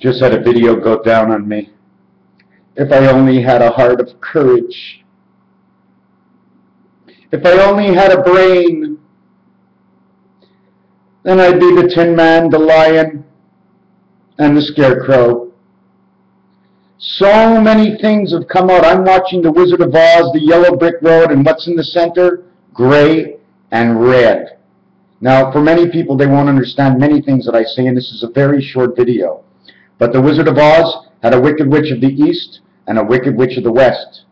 Just had a video go down on me. If I only had a heart of courage. If I only had a brain, then I'd be the Tin Man, the Lion, and the Scarecrow. So many things have come out. I'm watching The Wizard of Oz, the yellow brick road, and what's in the center? Gray and red. Now, for many people, they won't understand many things that I say, and this is a very short video. But The Wizard of Oz had a Wicked Witch of the East and a Wicked Witch of the West.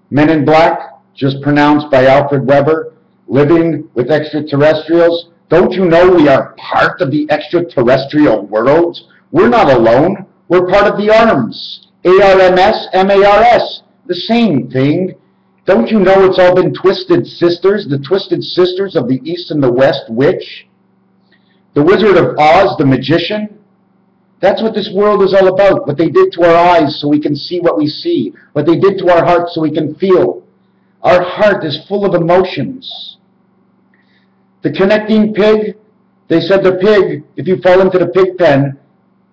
Men in Black, just pronounced by Alfred Weber, living with extraterrestrials. Don't you know we are part of the extraterrestrial world? We're not alone. We're part of the ARMS. ARMS, MARS, the same thing. Don't you know it's all been twisted sisters, the twisted sisters of the East and the West witch? The Wizard of Oz, the magician. That's what this world is all about. What they did to our eyes so we can see what we see. What they did to our hearts so we can feel. Our heart is full of emotions. The connecting pig, they said the pig, if you fall into the pig pen,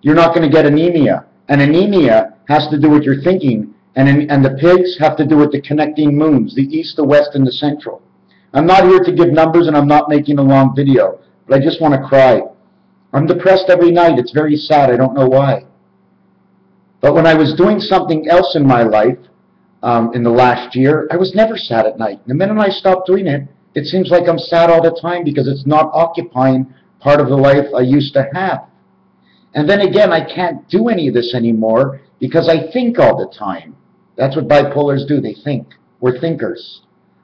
you're not going to get anemia. And anemia has to do with your thinking. And the pigs have to do with the connecting moons, the east, the west, and the central. I'm not here to give numbers, and I'm not making a long video, but I just want to cry. I'm depressed every night. It's very sad. I don't know why. But when I was doing something else in my life, in the last year, I was never sad at night. The minute I stopped doing it, it seems like I'm sad all the time because it's not occupying part of the life I used to have. And then again, I can't do any of this anymore because I think all the time. That's what bipolars do. They think. We're thinkers.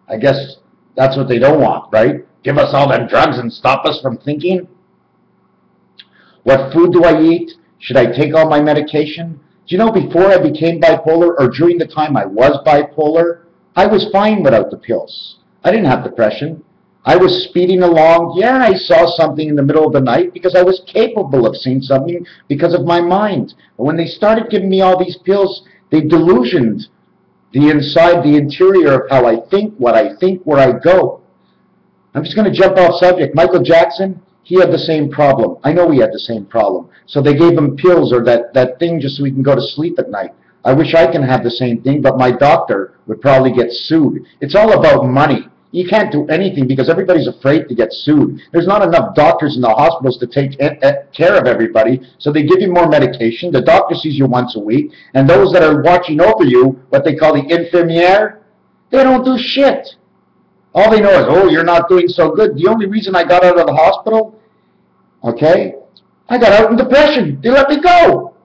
I guess that's what they don't want, right? Give us all them drugs and stop us from thinking. What food do I eat? Should I take all my medication? Do you know, before I became bipolar, or during the time I was bipolar, I was fine without the pills. I didn't have depression. I was speeding along. Yeah, I saw something in the middle of the night because I was capable of seeing something because of my mind. But when they started giving me all these pills, they delusioned the inside, the interior of how I think, what I think, where I go. I'm just going to jump off subject. Michael Jackson, he had the same problem. I know he had the same problem. So they gave him pills or that thing just so he can go to sleep at night. I wish I can have the same thing, but my doctor would probably get sued. It's all about money. You can't do anything because everybody's afraid to get sued. There's not enough doctors in the hospitals to take care of everybody, so they give you more medication. The doctor sees you once a week, and those that are watching over you, what they call the infirmière, they don't do shit. All they know is, oh, you're not doing so good. The only reason I got out of the hospital, okay, I got out in depression. They let me go.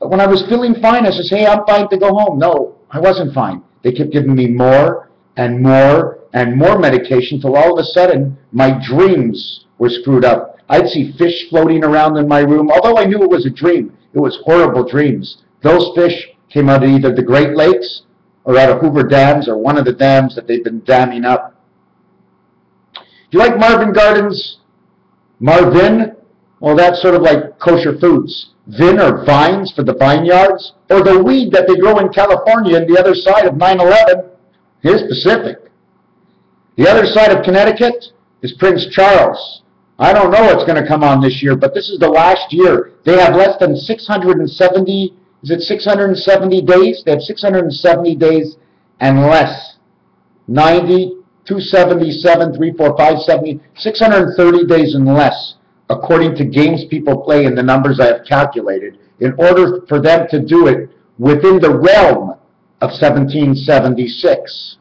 But when I was feeling fine, I said, hey, I'm fine to go home. No, I wasn't fine. They kept giving me more and more and more medication till all of a sudden my dreams were screwed up. I'd see fish floating around in my room. Although I knew it was a dream, it was horrible dreams. Those fish came out of either the Great Lakes or out of Hoover Dams or one of the dams that they've been damming up. Do you like Marvin Gardens? Marvin? Well, that's sort of like kosher foods. Vin or vines for the vineyards, or the weed that they grow in California on the other side of 9/11. Here's Pacific. The other side of Connecticut is Prince Charles. I don't know what's going to come on this year, but this is the last year. They have less than 670, is it 670 days? They have 670 days and less. 90, 277, 3, 4, 5, 70, 630 days and less, according to games people play and the numbers I have calculated, in order for them to do it within the realm of 1776.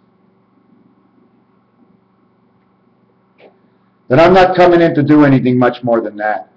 Then I'm not coming in to do anything much more than that.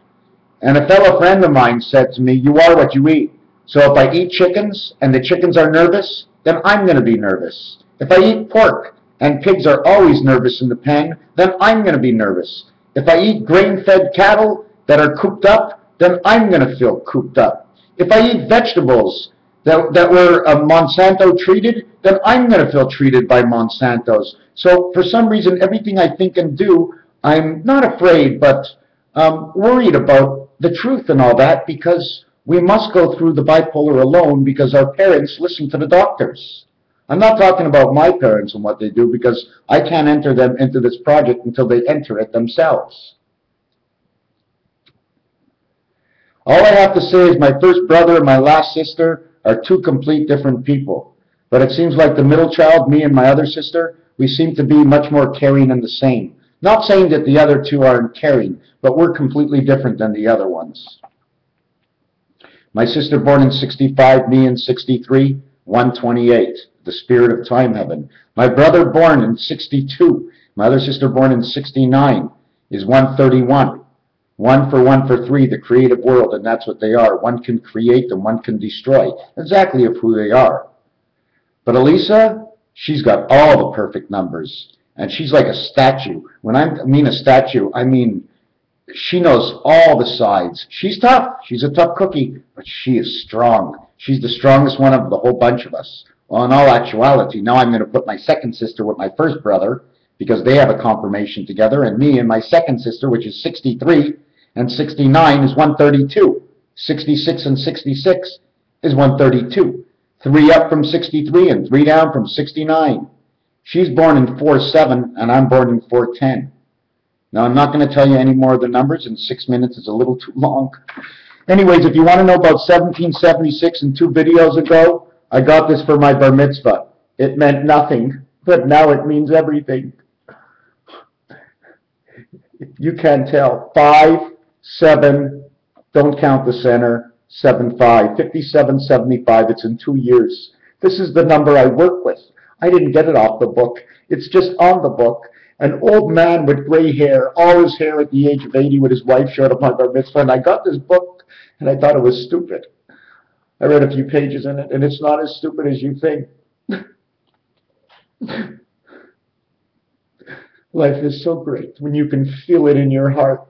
And a fellow friend of mine said to me, you are what you eat. So if I eat chickens and the chickens are nervous, then I'm going to be nervous. If I eat pork and pigs are always nervous in the pen, then I'm going to be nervous. If I eat grain-fed cattle that are cooped up, then I'm going to feel cooped up. If I eat vegetables that were Monsanto treated, then I'm going to feel treated by Monsantos. So for some reason, everything I think and do, I'm not afraid, but worried about the truth and all that, because we must go through the bipolar alone because our parents listen to the doctors. I'm not talking about my parents and what they do, because I can't enter them into this project until they enter it themselves. All I have to say is my first brother and my last sister are two complete different people. But it seems like the middle child, me and my other sister, we seem to be much more caring and the same. Not saying that the other two aren't caring, but we're completely different than the other ones. My sister born in 65, me in 63, 128, the spirit of time heaven. My brother born in 62, my other sister born in 69, is 131. 1 for 3, the creative world, and that's what they are. One can create and one can destroy. Exactly of who they are. But Elisa, she's got all the perfect numbers, and she's like a statue. When I mean a statue, I mean she knows all the sides. She's tough. She's a tough cookie, but she is strong. She's the strongest one of the whole bunch of us. Well, in all actuality, now I'm going to put my second sister with my first brother, because they have a confirmation together, and me and my second sister, which is 63, and 69 is 132. 66 and 66 is 132. 3 up from 63 and 3 down from 69. She's born in 4-7 and I'm born in 4-10. Now I'm not going to tell you any more of the numbers. In 6 minutes is a little too long. Anyways, if you want to know about 1776 and 2 videos ago, I got this for my bar mitzvah. It meant nothing, but now it means everything. You can't tell. 5, 7, don't count the center, 7, 5, 57, 75, it's in 2 years. This is the number I work with. I didn't get it off the book. It's just on the book. An old man with gray hair, all his hair at the age of 80 with his wife showed up my bar mitzvah, and I got this book, and I thought it was stupid. I read a few pages in it, and it's not as stupid as you think. Life is so great when you can feel it in your heart.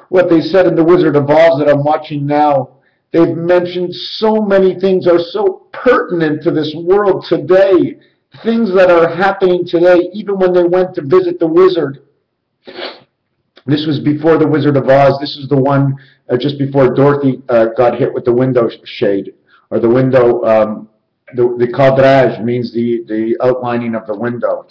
What they said in The Wizard of Oz that I'm watching now, they've mentioned so many things are so pertinent to this world today. Things that are happening today, even when they went to visit the wizard. This was before The Wizard of Oz. This is the one just before Dorothy got hit with the window shade, or the window, the cadrage means the outlining of the window.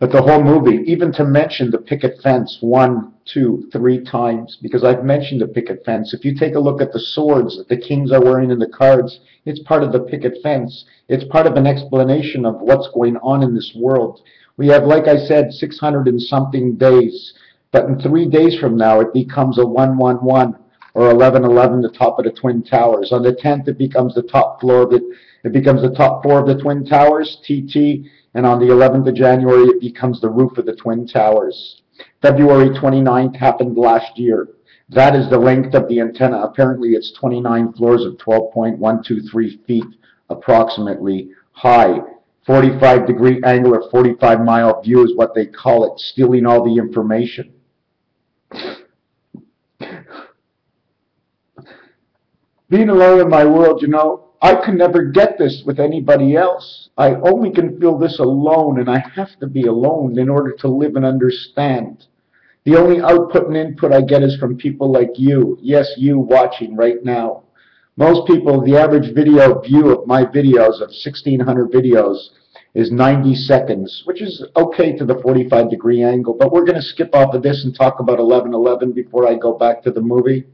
But the whole movie, even to mention the picket fence 1, 2, 3 times, because I've mentioned the picket fence. If you take a look at the swords that the kings are wearing in the cards, it's part of the picket fence. It's part of an explanation of what's going on in this world. We have, like I said, 600 and something days. But in 3 days from now, it becomes a 111 or 1111, the top of the Twin Towers. On the 10th, it becomes the top floor of it. It becomes the top floor of the Twin Towers, TT. And on the 11th of January, it becomes the roof of the Twin Towers. February 29th happened last year. That is the length of the antenna. Apparently, it's 29 floors of 12.123 feet, approximately, high. 45-degree angle or 45-mile view is what they call it, stealing all the information. Being alone in my world, you know, I can never get this with anybody else. I only can feel this alone, and I have to be alone in order to live and understand. The only output and input I get is from people like you. Yes, you watching right now. Most people, the average video view of my videos, of 1,600 videos, is 90 seconds, which is okay to the 45-degree angle. But we're going to skip off of this and talk about 11:11 before I go back to the movie.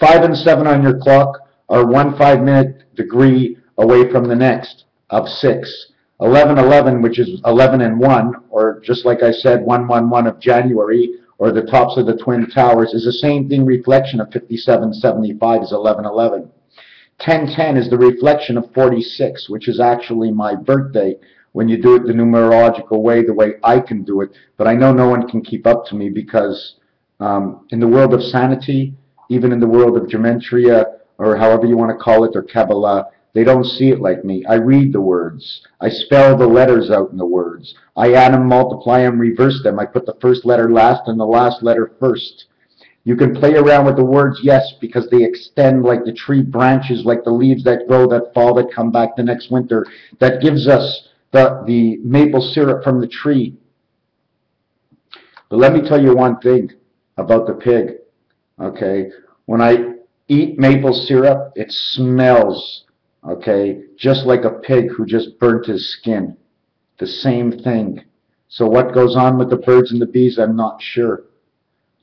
5 and 7 on your clock are 1 5-minute degree away from the next of 6. 11:11, which is 11 and 1, or just like I said, 111 of January, or the tops of the Twin Towers, is the same thing, reflection of 5775 is 11:11. 1010 is the reflection of 46, which is actually my birthday, when you do it the numerological way, the way I can do it. But I know no one can keep up to me, because in the world of sanity, even in the world of gematria, or however you want to call it, or Kabbalah, they don't see it like me. I read the words. I spell the letters out in the words. I add them, multiply them, reverse them. I put the first letter last and the last letter first. You can play around with the words, yes, because they extend like the tree branches, like the leaves that grow, that fall, that come back the next winter. That gives us the maple syrup from the tree. But let me tell you one thing about the pig, okay? When I eat maple syrup, it smells, okay, just like a pig who just burnt his skin. The same thing. So what goes on with the birds and the bees, I'm not sure.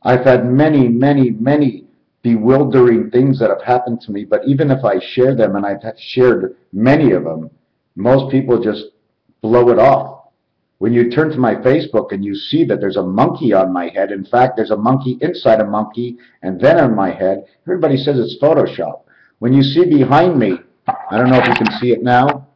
I've had many, many, many bewildering things that have happened to me, but even if I share them, and I've shared many of them, most people just blow it off. When you turn to my Facebook and you see that there's a monkey on my head, in fact, there's a monkey inside a monkey and then on my head, everybody says it's Photoshop. When you see behind me, I don't know if you can see it now,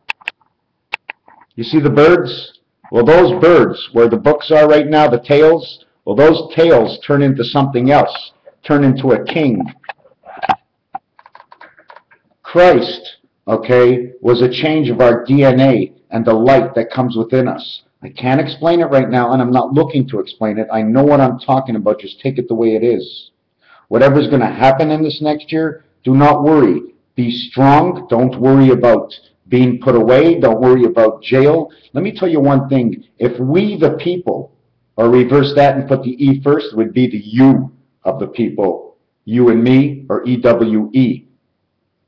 you see the birds? Well, those birds, where the books are right now, the tails, well, those tails turn into something else, turn into a king. Christ, okay, was a change of our DNA and the light that comes within us. I can't explain it right now, and I'm not looking to explain it. I know what I'm talking about. Just take it the way it is. Whatever's going to happen in this next year, do not worry. Be strong. Don't worry about being put away. Don't worry about jail. Let me tell you one thing. If we, the people, or reverse that and put the E first, it would be the you of the people. You and me, or EWE,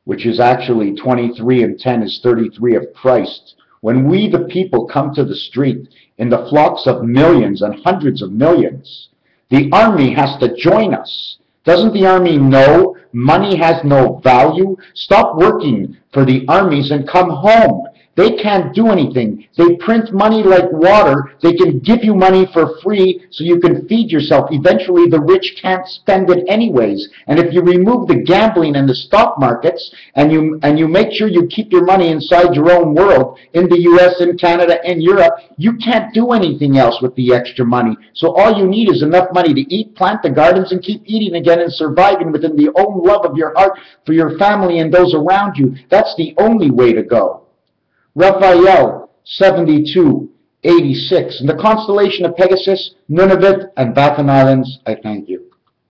which is actually 23 and 10 is 33 of Christ. When we, the people, come to the street in the flocks of millions and hundreds of millions, the army has to join us. Doesn't the army know money has no value? Stop working for the armies and come home. They can't do anything. They print money like water. They can give you money for free so you can feed yourself. Eventually, the rich can't spend it anyways. And if you remove the gambling and the stock markets and you make sure you keep your money inside your own world, in the US, in Canada, in Europe, you can't do anything else with the extra money. So all you need is enough money to eat, plant the gardens, and keep eating again and surviving within the own love of your heart for your family and those around you. That's the only way to go. Raphael, 7286. In the constellation of Pegasus, Nunavut, and Baffin Islands, I thank you.